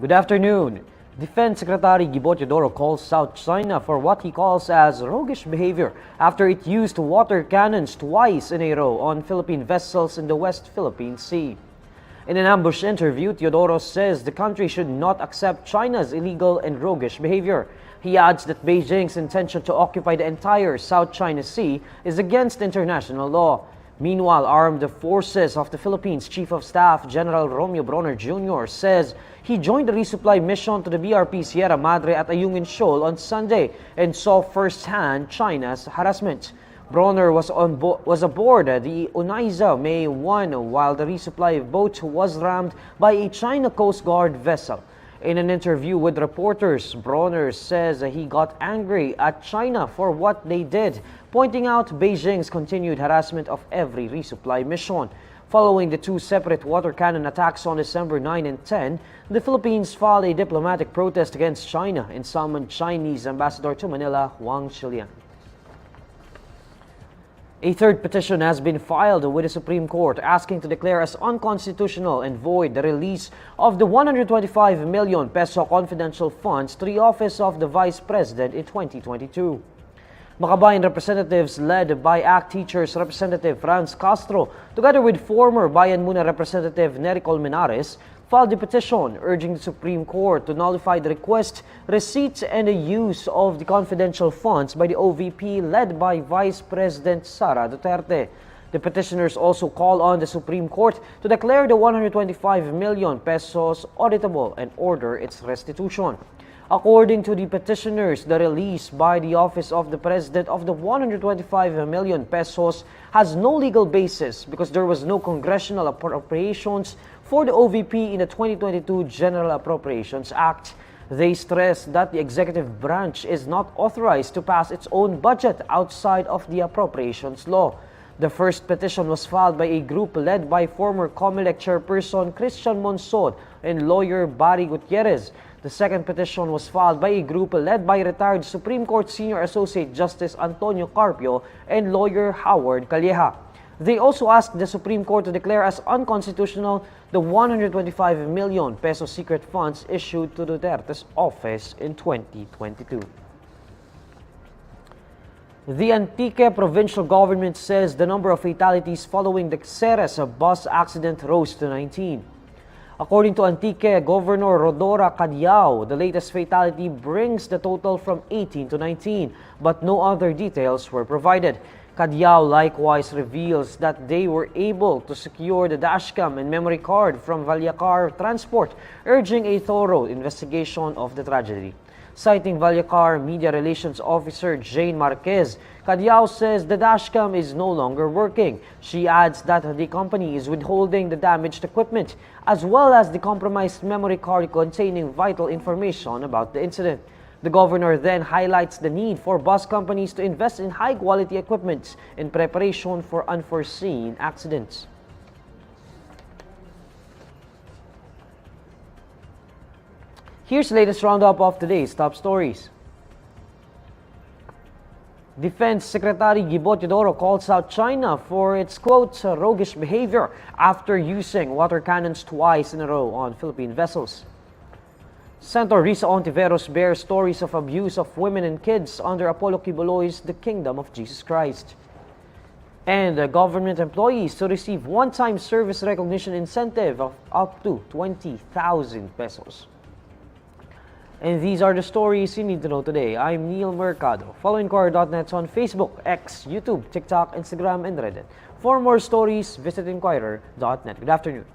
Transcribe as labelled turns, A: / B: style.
A: Good afternoon. Defense Secretary Teodoro calls South China for what he calls as roguish behavior after it used water cannons twice in a row on Philippine vessels in the West Philippine Sea. In an ambush interview, Teodoro says the country should not accept China's illegal and roguish behavior. He adds that Beijing's intention to occupy the entire South China Sea is against international law. Meanwhile, Armed Forces of the Philippines Chief of Staff General Romeo Bronner Jr. says he joined the resupply mission to the BRP Sierra Madre at Ayungin Shoal on Sunday and saw firsthand China's harassment. Bronner was aboard the Unaiza May 1 while the resupply boat was rammed by a China Coast Guard vessel. In an interview with reporters, Bronner says he got angry at China for what they did, pointing out Beijing's continued harassment of every resupply mission. Following the two separate water cannon attacks on December 9 and 10, the Philippines filed a diplomatic protest against China and summoned Chinese Ambassador to Manila, Wang Shilian. A third petition has been filed with the Supreme Court asking to declare as unconstitutional and void the release of the 125 million peso confidential funds to the office of the Vice President in 2022. Makabayan representatives led by ACT Teachers Representative Franz Castro together with former Bayan Muna Representative Nery Colmenares filed a petition urging the Supreme Court to nullify the request, receipt, and the use of the confidential funds by the OVP led by Vice President Sara Duterte. The petitioners also call on the Supreme Court to declare the 125 million pesos auditable and order its restitution. According to the petitioners, the release by the Office of the President of the 125 million pesos has no legal basis because there was no congressional appropriations for the OVP in the 2022 General Appropriations Act. They stress that the executive branch is not authorized to pass its own budget outside of the appropriations law. The first petition was filed by a group led by former COMELEC chairperson Christian Monsod and lawyer Barry Gutierrez. The second petition was filed by a group led by retired Supreme Court Senior Associate Justice Antonio Carpio and lawyer Howard Calleja. They also asked the Supreme Court to declare as unconstitutional the 125 million peso secret funds issued to Duterte's office in 2022. The Antique provincial government says the number of fatalities following the Ceres bus accident rose to 19. According to Antique Governor Rodora Cadiao, the latest fatality brings the total from 18 to 19, but no other details were provided. Cadiao likewise reveals that they were able to secure the dashcam and memory card from Valyacar Transport, urging a thorough investigation of the tragedy. Citing Valyacar Media Relations Officer Jane Marquez, Cadiao says the dashcam is no longer working. She adds that the company is withholding the damaged equipment as well as the compromised memory card containing vital information about the incident. The governor then highlights the need for bus companies to invest in high-quality equipment in preparation for unforeseen accidents. Here's the latest roundup of today's top stories. Defense Secretary Teodoro calls out China for its, quote, roguish behavior after using water cannons twice in a row on Philippine vessels. Senator Risa Ontiveros bears stories of abuse of women and kids under Apollo Quiboloy's The Kingdom of Jesus Christ. And government employees to receive one-time service recognition incentive of up to 20,000 pesos. And these are the stories you need to know today. I'm Neil Mercado. Follow INQUIRER.net on Facebook, X, YouTube, TikTok, Instagram, and Reddit. For more stories, visit INQUIRER.net. Good afternoon.